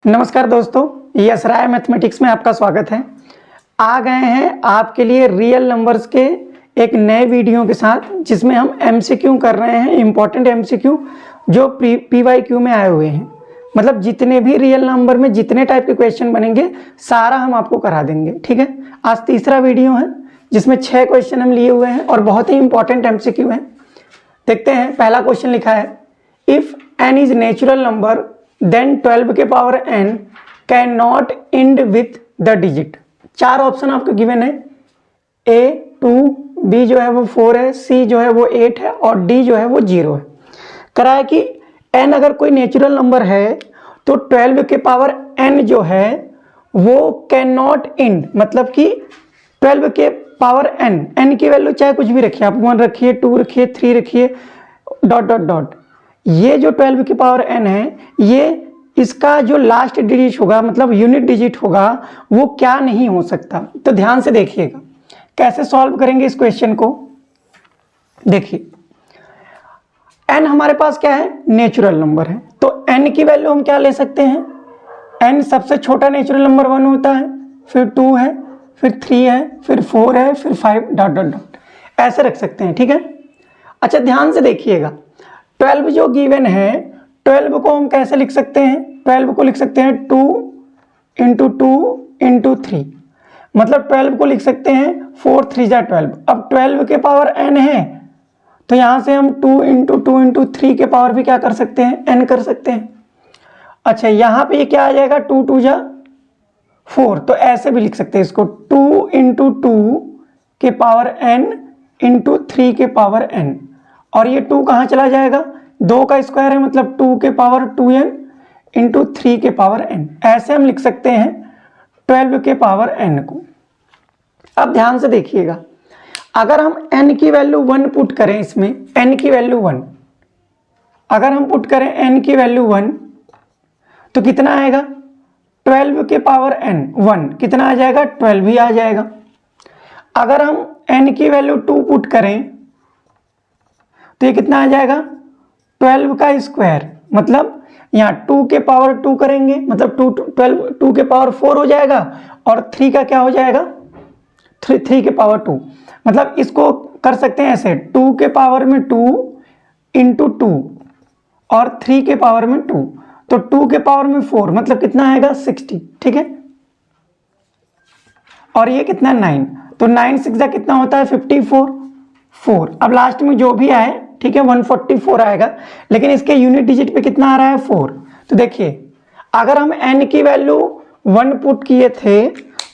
नमस्कार दोस्तों, यस राय मैथमेटिक्स में आपका स्वागत है। आ गए हैं आपके लिए रियल नंबर्स के एक नए वीडियो के साथ, जिसमें हम एमसीक्यू कर रहे हैं, इम्पॉर्टेंट एमसीक्यू जो पीवाईक्यू में आए हुए हैं। मतलब जितने भी रियल नंबर में जितने टाइप के क्वेश्चन बनेंगे सारा हम आपको करा देंगे। ठीक है, आज तीसरा वीडियो है जिसमें 6 क्वेश्चन हम लिए हुए हैं और बहुत ही इंपॉर्टेंट एमसीक्यू है। देखते हैं, पहला क्वेश्चन लिखा है, if n is natural number then 12 के power n can not end with the digit. 4 option आपको गिवन है, A 2, B जो है वो 4 है, C जो है वो 8 है और D जो है वो 0 है। करा है कि n अगर कोई नेचुरल नंबर है तो 12 के पावर n जो है वो कैन नॉट एंड, मतलब कि 12 के पावर n की वैल्यू चाहे कुछ भी रखिए आप, 1 रखिए, 2 रखिए, 3 रखिए, डॉट डॉट डॉट। ये जो 12 की पावर n है, ये इसका जो लास्ट डिजिट होगा, मतलब यूनिट डिजिट होगा, वो क्या नहीं हो सकता। तो ध्यान से देखिएगा कैसे सॉल्व करेंगे इस क्वेश्चन को। देखिए n हमारे पास क्या है, नेचुरल नंबर है, तो n की वैल्यू हम क्या ले सकते हैं, n सबसे छोटा नेचुरल नंबर 1 होता है, फिर 2 है, फिर 3 है, फिर 4 है, फिर 5 डॉट डॉट डॉट, ऐसे रख सकते हैं। ठीक है, अच्छा ध्यान से देखिएगा, 12 जो गिवन है, 12 को हम कैसे लिख सकते हैं, 12 को लिख सकते हैं 2 इंटू 2 इंटू 3, मतलब 12 को लिख सकते हैं 4 3 जा 12। अब 12 के पावर n है तो यहाँ से हम 2 इंटू 2 इंटू 3 के पावर भी क्या कर सकते हैं, n कर सकते हैं। अच्छा यहाँ पे ये क्या आ जाएगा, 2 2 जा 4, तो ऐसे भी लिख सकते हैं इसको, 2 इंटू 2 के पावर n इंटू 3 के पावर n, और ये 2 कहाँ चला जाएगा, 2 का स्क्वायर है, मतलब 2 के पावर 2n इंटू 3 के पावर n। ऐसे हम लिख सकते हैं 12 के पावर n को। अब ध्यान से देखिएगा, अगर हम n की वैल्यू 1 पुट करें, इसमें n की वैल्यू 1, अगर हम पुट करें n की वैल्यू 1 तो कितना आएगा, 12 के पावर n 1 कितना आ जाएगा, 12 ही आ जाएगा। अगर हम n की वैल्यू 2 पुट करें तो ये कितना आ जाएगा, 12 का स्क्वायर, मतलब यहाँ 2 के पावर 2 करेंगे, मतलब 2 के पावर 4 हो जाएगा, और 3 का क्या हो जाएगा, 3 के पावर 2, मतलब इसको कर सकते हैं ऐसे, 2 के पावर में 2 इंटू 2 और 3 के पावर में 2, तो 2 के पावर में 4, मतलब कितना आएगा 60। ठीक है, और ये कितना 9, तो 9 6 कितना होता है 54, 4। अब लास्ट में जो भी आए, ठीक है, 144 आएगा, लेकिन इसके यूनिट डिजिट पे कितना आ रहा है 4। तो देखिए अगर हम n की वैल्यू 1 पुट किए थे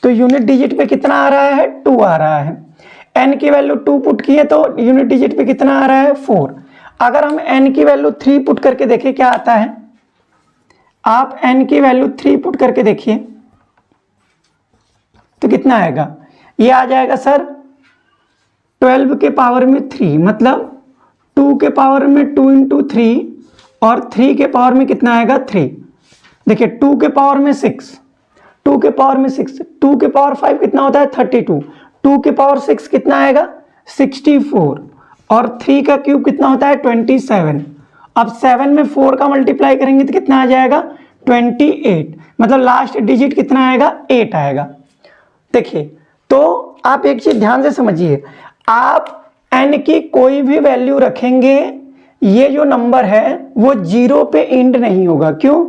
तो यूनिट डिजिट पे कितना आ रहा है, 2 आ रहा है। n की वैल्यू 2 पुट किए तो यूनिट डिजिट पे कितना आ रहा है, 4। अगर हम n की वैल्यू 3 पुट करके देखें क्या आता है, आप n की वैल्यू 3 पुट करके देखिए तो कितना आएगा, ये आ जाएगा सर 12 के पावर में 3, मतलब 2 के पावर में 2 इंटू 3 और 3 के पावर में कितना आएगा 3। देखिए 2 के पावर में 6, 2 के पावर में 6, 2 के पावर 5 कितना होता है 32, 2 के पावर 6 कितना आएगा 64, और 3 का क्यूब कितना होता है 27। अब 7 में 4 का मल्टीप्लाई करेंगे तो कितना आ जाएगा 28, मतलब लास्ट डिजिट कितना आएगा 8 आएगा। देखिए तो आप एक चीज ध्यान से समझिए, आप n की कोई भी वैल्यू रखेंगे, ये जो नंबर है वो 0 पे एंड नहीं होगा। क्यों,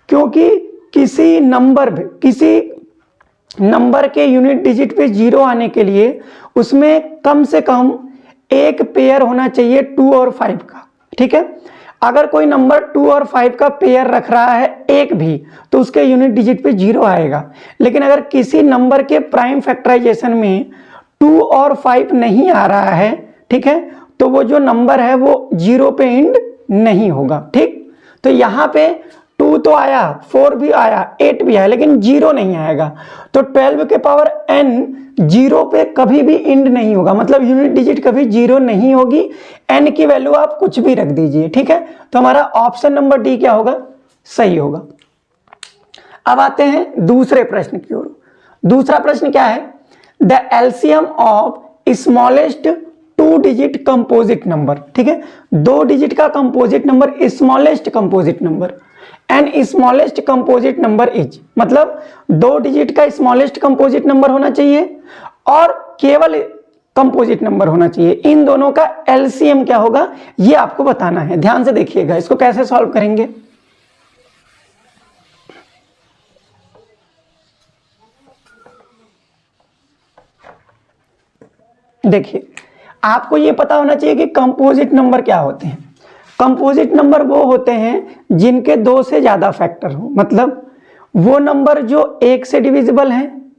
क्योंकि किसी नंबर के यूनिट डिजिट पे 0 आने के लिए उसमें कम से कम एक पेयर होना चाहिए 2 और 5 का। ठीक है, अगर कोई नंबर 2 और 5 का पेयर रख रहा है एक भी, तो उसके यूनिट डिजिट पे 0 आएगा। लेकिन अगर किसी नंबर के प्राइम फैक्टराइजेशन में 2 और 5 नहीं आ रहा है, ठीक है, तो वो जो नंबर है वो 0 पे एंड नहीं होगा। ठीक, तो यहाँ पे 2 तो आया, 4 भी आया, 8 भी आया, लेकिन 0 नहीं आएगा। तो 12 के पावर n 0 पे कभी भी एंड नहीं होगा, मतलब यूनिट डिजिट कभी 0 नहीं होगी। n की वैल्यू आप कुछ भी रख दीजिए। ठीक है, तो हमारा ऑप्शन नंबर डी क्या होगा, सही होगा। अब आते हैं दूसरे प्रश्न की ओर। दूसरा प्रश्न क्या है, the LCM of smallest 2 digit composite number. ठीक है, 2 डिजिट का composite number, smallest composite number, and smallest composite number is, मतलब 2 डिजिट का स्मॉलेस्ट कंपोजिट नंबर होना चाहिए और केवल कंपोजिट नंबर होना चाहिए। इन दोनों का एलसीएम क्या होगा ये आपको बताना है। ध्यान से देखिएगा इसको कैसे सॉल्व करेंगे। देखिए आपको ये पता होना चाहिए कि कंपोजिट नंबर क्या होते हैं। कंपोजिट नंबर वो होते हैं जिनके 2 से ज्यादा फैक्टर हो, मतलब वो नंबर जो 1 से डिविजिबल हैं,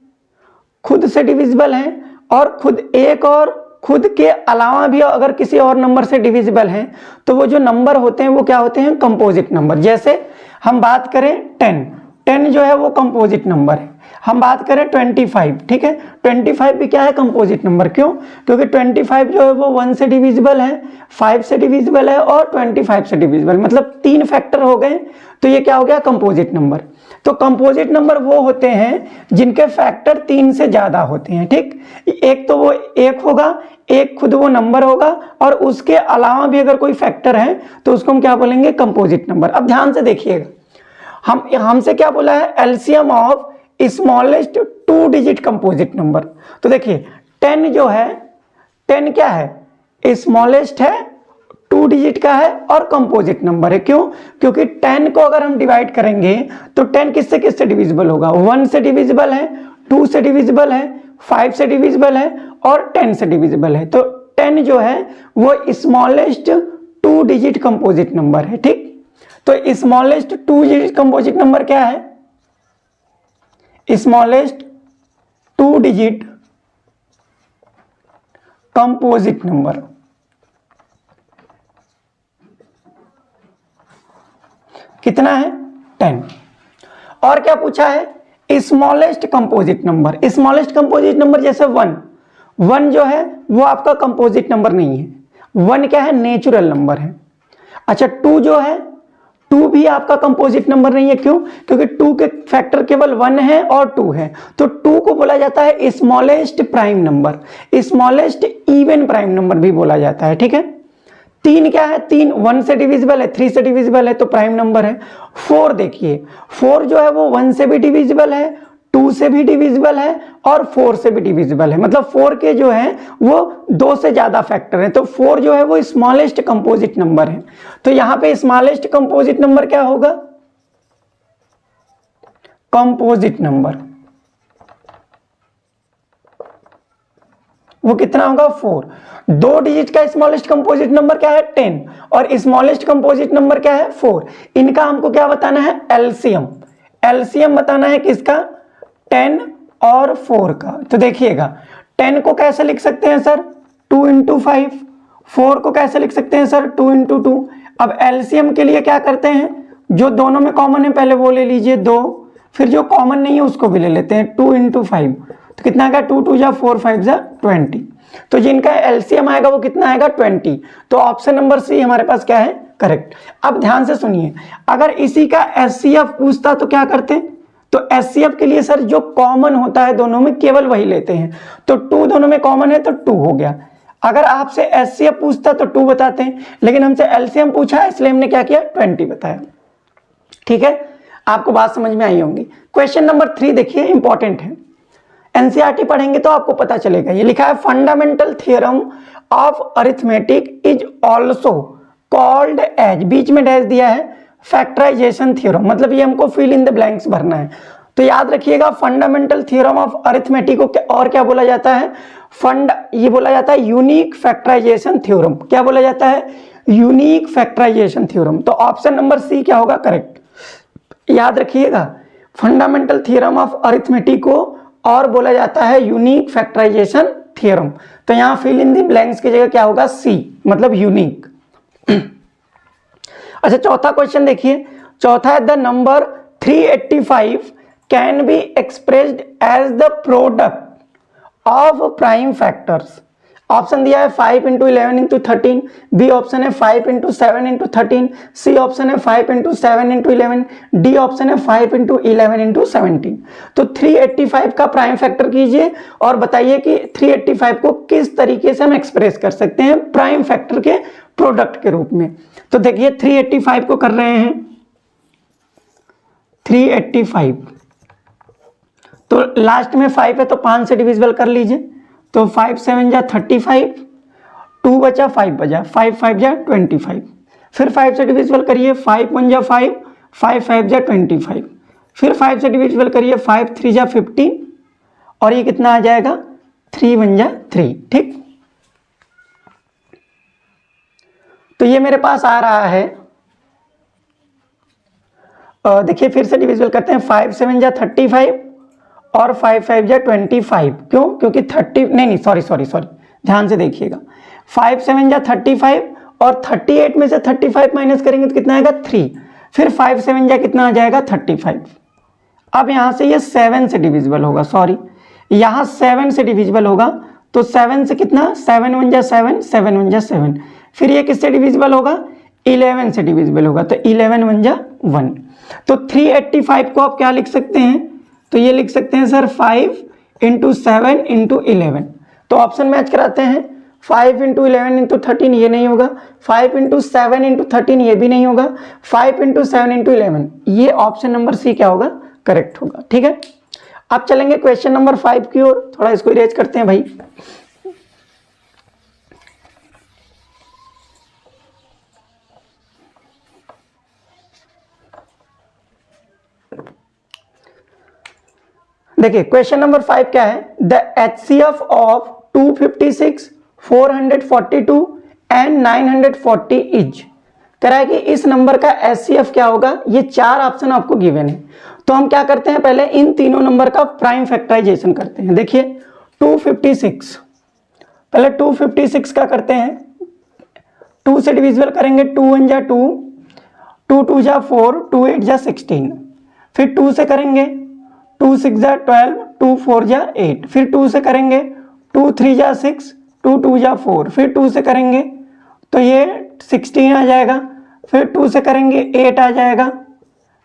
खुद से डिविजिबल हैं और खुद एक और खुद के अलावा भी अगर किसी और नंबर से डिविजिबल हैं तो वो जो नंबर होते हैं वो क्या होते हैं, कंपोजिट नंबर। जैसे हम बात करें 10 जो है वो कंपोजिट नंबर है। हम बात करें 25, ठीक है, 25 भी क्या है, कंपोजिट नंबर। क्यों? क्योंकि 25 जो है वो 1 से डिविजिबल है, 5 से डिविजिबल है और 25 से डिविजिबल, मतलब 3 फैक्टर हो गए, तो ये क्या हो गया, कंपोजिट नंबर। तो कंपोजिट नंबर वो होते हैं जिनके फैक्टर 3 से ज्यादा होते हैं, ठीक। एक तो वो एक होगा, एक खुद वो नंबर होगा और उसके अलावा भी अगर कोई फैक्टर है तो उसको हम क्या बोलेंगे, कंपोजिट नंबर। अब ध्यान से देखिएगा, हमसे क्या बोला है, LCM of smallest 2 digit composite number. तो देखिए 10 जो है, 10 क्या है, स्मॉलेस्ट है, 2 डिजिट का है और कंपोजिट नंबर है। क्यों? क्योंकि 10 को अगर हम डिवाइड करेंगे तो 10 किससे किससे डिविजिबल होगा, 1 से डिविजिबल है, 2 से डिविजिबल है, 5 से डिविजिबल है और 10 से डिविजिबल है। तो 10 जो है वो स्मॉलेस्ट 2 डिजिट कंपोजिट नंबर है, ठीक। तो स्मॉलेस्ट 2 डिजिट कंपोजिट नंबर क्या है, स्मॉलेस्ट 2 डिजिट कंपोजिट नंबर कितना है, 10। और क्या पूछा है, smallest composite number. Smallest composite number जैसे 1 जो है वो आपका कंपोजिट नंबर नहीं है, 1 क्या है, नेचुरल नंबर है। अच्छा 2 जो है, 2 भी आपका कंपोजिट नंबर नहीं है। क्यों? क्योंकि 2 के फैक्टर केवल 1 है और 2 है, तो 2 को बोला जाता है smallest prime number, smallest even prime number भी बोला जाता है, ठीक है। 3 क्या है, 3 1 से डिविजिबल है, 3 से डिविजिबल है तो प्राइम नंबर है। 4 देखिए, 4 जो है वो 1 से भी डिविजिबल है, 2 से भी डिविजिबल है और 4 से भी डिविजिबल है, मतलब 4 के जो है वो 2 से ज्यादा फैक्टर है, तो 4 जो है वो स्मॉलेस्ट कंपोजिट नंबर है। तो यहां पे स्मॉलेस्ट कंपोजिट नंबर क्या होगा, कंपोजिट नंबर वो कितना होगा, 4। 2 डिजिट का स्मॉलेस्ट कंपोजिट नंबर क्या है, 10 और स्मॉलेस्ट कंपोजिट नंबर क्या है, 4। इनका हमको क्या बताना है, एलसीएम। एलसीएम बताना है किसका, 10 और 4 का। तो देखिएगा 10 को कैसे लिख सकते हैं सर, 2 × 5, 4 को कैसे लिख सकते हैं सर, 2 × 2। अब एलसीएम के लिए क्या करते हैं, जो दोनों में कॉमन है पहले वो ले लीजिए 2, फिर जो कॉमन नहीं है उसको भी ले लेते हैं, 2 × 5। तो कितना आएगा, 2 2 जा 4 5 जा 20। तो जिनका एलसीएम आएगा वो कितना आएगा, 20। तो ऑप्शन नंबर सी हमारे पास क्या है, करेक्ट। अब ध्यान से सुनिए, अगर इसी का एचसीएफ पूछता तो क्या करते, तो एचसीएफ के लिए सर जो कॉमन होता है दोनों में केवल वही लेते हैं, तो 2 दोनों में कॉमन है तो 2 हो गया। अगर आपसे एचसीएफ पूछता तो 2 बताते हैं, लेकिन हमसे एलसीएम पूछा इसलिए हमने क्या किया, 20 बताया, ठीक है। आपको बात समझ में आई होंगी। क्वेश्चन नंबर 3 देखिए, इंपॉर्टेंट है, एनसीईआरटी पढ़ेंगे तो आपको पता चलेगा। ये लिखा है, fundamental theorem of arithmetic is also called as, बीच में डैश दिया है, फैक्टराइजेशन थ्योरम, मतलब ये हमको फिल इन द ब्लैंक्स भरना है। तो याद रखिएगा फंडामेंटल थ्योरम ऑफ अरिथमेटिक को और क्या बोला जाता है, ये बोला जाता है यूनिक फैक्टराइजेशन थ्योरम। क्या बोला जाता है, यूनिक फैक्टराइजेशन थ्योरम। तो ऑप्शन नंबर सी क्या होगा, करेक्ट। याद रखिएगा फंडामेंटल थ्योरम ऑफ अरिथमेटिक को और बोला जाता है यूनिक फैक्टराइजेशन थ्योरम। तो यहां फिल इन द ब्लैंक्स की जगह क्या होगा, सी, मतलब यूनिक। अच्छा चौथा क्वेश्चन देखिए, चौथा है, the number 385 can be expressed as the product of prime factors. Option दिया है 5 × 11 × 13, बी ऑप्शन है 5 × 7 × 13, सी ऑप्शन है 5 × 7 × 11, डी ऑप्शन है 5 × 11 × 17। तो 385 का प्राइम फैक्टर कीजिए और बताइए कि 385 को किस तरीके से हम एक्सप्रेस कर सकते हैं प्राइम फैक्टर के प्रोडक्ट के रूप में। तो देखिए 385 को कर रहे हैं, 385। तो लास्ट में 5 है तो 5 से डिविजिबल कर लीजिए, तो 5 7 जा 35, 2 बचा 5 बचा, 5 5 जा 25। फिर 5 से डिविजिबल करिए, 5 1 जा 5, 5 5 जा 25। फिर 5 से डिविजिबल करिए, 5 3 जा 15, और ये कितना आ जाएगा 3 1 जा 3। ठीक, तो ये मेरे पास आ रहा है, देखिए फिर से डिविजिबल करते हैं, 5 7 जा 35 और 5 5 जा 25। क्यों? क्योंकि 30 नहीं सॉरी ध्यान से देखिएगा, 5 7 जा 35 और 38 में से 35 माइनस करेंगे तो कितना आएगा 3। फिर 5 7 जा कितना आ जाएगा 35। अब यहाँ से ये 7 से डिविजिबल होगा, सॉरी यहाँ 7 से डिविजिबल होगा, तो 7 से कितना, 7 1 जा 7, 7 1 जा 7। फिर ये किससे डिविजिबल होगा, 11 से डिविजिबल होगा, तो 11 1 जा 1। तो 385 को आप क्या लिख सकते हैं, तो ये लिख सकते हैं सर 5 × 7 × 11। तो ऑप्शन मैच कराते हैं, 5 × 11 × 13 ये नहीं होगा, 5 × 7 × 13 ये भी नहीं होगा, 5 × 7 × 11 ये ऑप्शन नंबर सी क्या होगा, करेक्ट होगा। ठीक है, अब चलेंगे क्वेश्चन नंबर 5 की ओर, थोड़ा इसको इरेज करते हैं भाई। देखिए क्वेश्चन नंबर 5 क्या है, the HCF of 256, 442 and 940 is. कह रहा है कि इस नंबर का HCF क्या होगा, ये 4 ऑप्शन आपको गिवन है। तो हम क्या करते हैं, पहले इन तीनों नंबर का प्राइम फैक्टराइजेशन करते हैं। देखिए 256, पहले 256 का करते हैं, 2 से डिविजिबल करेंगे, 2 1 जा 2, 2 2 जा 4, 2 8 जा 16। फिर 2 से करेंगे, 2 6 जा 12, 2 4 जा 8। फिर 2 से करेंगे, 2 3 जा 6, 2 2 जा 4। फिर 2 से करेंगे तो ये 16 आ जाएगा। फिर 2 से करेंगे 8 आ जाएगा।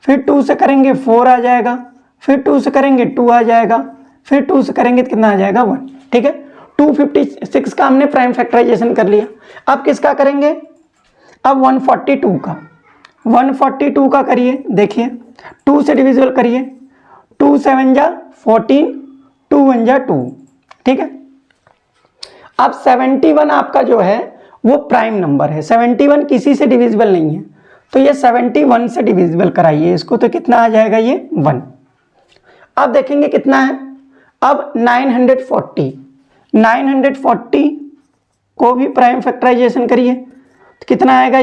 फिर 2 से करेंगे 4 आ जाएगा। फिर 2 से करेंगे 2 आ जाएगा। फिर 2 से करेंगे तो कितना आ जाएगा 1। ठीक है, 256 का हमने प्राइम फैक्टराइजेशन कर लिया। अब किसका करेंगे, अब 142 का, 142 का करिए। देखिए 2 से डिविजिबल करिए, 2 7 जा 14, 2 1 जा 2। ठीक है, अब 71 आपका जो है वो प्राइम नंबर है, 71 किसी से डिविजिबल नहीं है, तो ये 71 से डिविजिबल कराइए इसको, तो कितना आ जाएगा ये 1। अब देखेंगे कितना है, अब 940 को भी प्राइम फैक्टराइजेशन करिए तो कितना आएगा,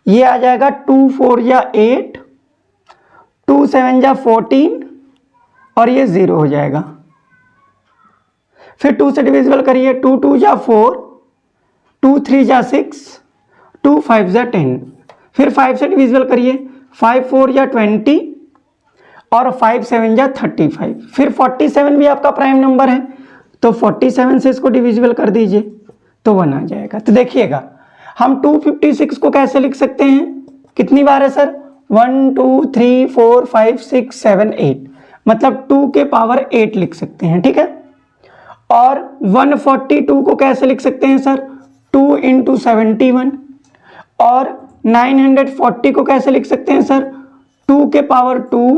ये आ जाएगा 2 4 जा 8, 2 7 जा 14 और ये 0 हो जाएगा। फिर 2 से डिविजिबल करिए, 2 2 जा 4, 2 3 जा 6, 2 5 जा 10। फिर 5 से डिविजिबल करिए, 5 4 जा 20 और 5 7 जा 35। फिर 47 भी आपका प्राइम नंबर है, तो 47 से इसको डिविजिबल कर दीजिए तो 1 आ जाएगा। तो देखिएगा हम 256 को कैसे लिख सकते हैं, कितनी बार है सर, 1 2 3 4 5 6 7 8, मतलब 2 के पावर 8 लिख सकते हैं। ठीक है, और 142 को कैसे लिख सकते हैं सर, 2 × 71। और 940 को कैसे लिख सकते हैं सर, 2 के पावर 2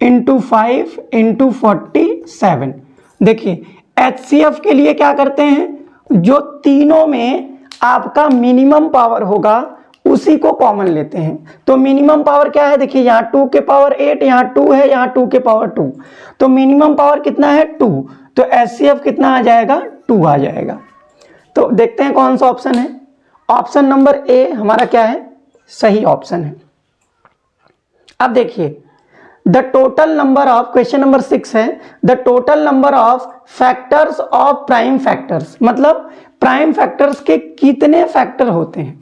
× 5 × 47। देखिए HCF के लिए क्या करते हैं, जो तीनों में आपका मिनिमम पावर होगा उसी को कॉमन लेते हैं। तो मिनिमम पावर क्या है, देखिए यहाँ 2 के पावर 8, यहाँ 2 है, यहाँ 2 के पावर 2, तो मिनिमम पावर कितना है 2, तो HCF कितना आ जाएगा 2 आ जाएगा। तो देखते हैं कौन सा ऑप्शन है, ऑप्शन नंबर ए हमारा क्या है, सही ऑप्शन है। अब देखिए the total number of, question number 6 है, the total number of factors of prime factors, मतलब प्राइम फैक्टर्स के कितने फैक्टर होते हैं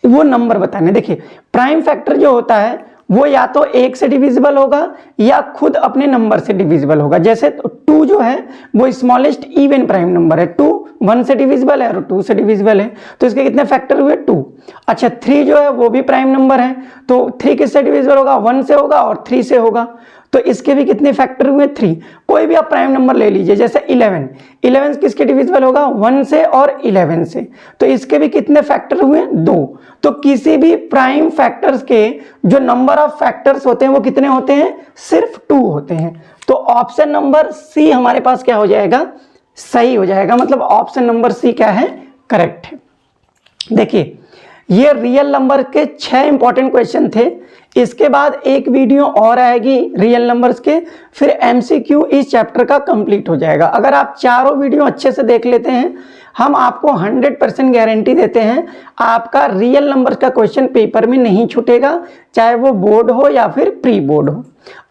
वो नंबर बताने। देखिए प्राइम फैक्टर जो होता है वो या तो 1 से डिविजिबल होगा या खुद अपने नंबर से डिविजिबल होगा। जैसे 2 जो है वो स्मॉलेस्ट इवन प्राइम नंबर है, 2 1 से डिविजिबल है और 2 से डिविजिबल है, तो इसके कितने फैक्टर हुए 2। अच्छा 3 जो है वो भी प्राइम नंबर है, तो 3 किससे डिविजिबल होगा, 1 से होगा और 3 से होगा, तो इसके भी कितने फैक्टर हुए 3। कोई भी आप प्राइम नंबर ले लीजिए, जैसे 11 किसके डिविजिबल होगा 1 से और 11 से, तो इसके भी कितने फैक्टर हुए 2। तो किसी भी प्राइम फैक्टर्स के जो नंबर ऑफ फैक्टर्स होते हैं वो कितने होते हैं, सिर्फ 2 होते हैं। तो ऑप्शन नंबर सी हमारे पास क्या हो जाएगा, सही हो जाएगा, मतलब ऑप्शन नंबर सी क्या है, करेक्ट है। देखिए ये रियल नंबर के 6 इंपॉर्टेंट क्वेश्चन थे। इसके बाद एक वीडियो और आएगी रियल नंबर्स के, फिर एमसीक्यू इस चैप्टर का कंप्लीट हो जाएगा। अगर आप चारों वीडियो अच्छे से देख लेते हैं, हम आपको 100% गारंटी देते हैं आपका रियल नंबर्स का क्वेश्चन पेपर में नहीं छूटेगा, चाहे वो बोर्ड हो या फिर प्री बोर्ड हो।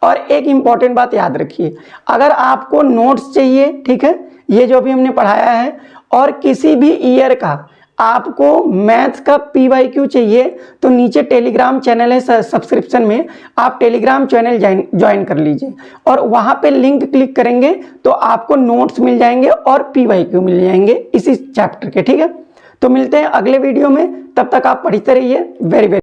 और एक इंपॉर्टेंट बात याद रखिए, अगर आपको नोट्स चाहिए, ठीक है, ये जो भी हमने पढ़ाया है, और किसी भी ईयर का आपको मैथ्स का PYQ चाहिए, तो नीचे टेलीग्राम चैनल है, सब्सक्रिप्शन में आप टेलीग्राम चैनल ज्वाइन कर लीजिए, और वहां पे लिंक क्लिक करेंगे तो आपको नोट्स मिल जाएंगे और PYQ मिल जाएंगे इसी चैप्टर के, ठीक है। तो मिलते हैं अगले वीडियो में, तब तक आप पढ़ते रहिए। Very very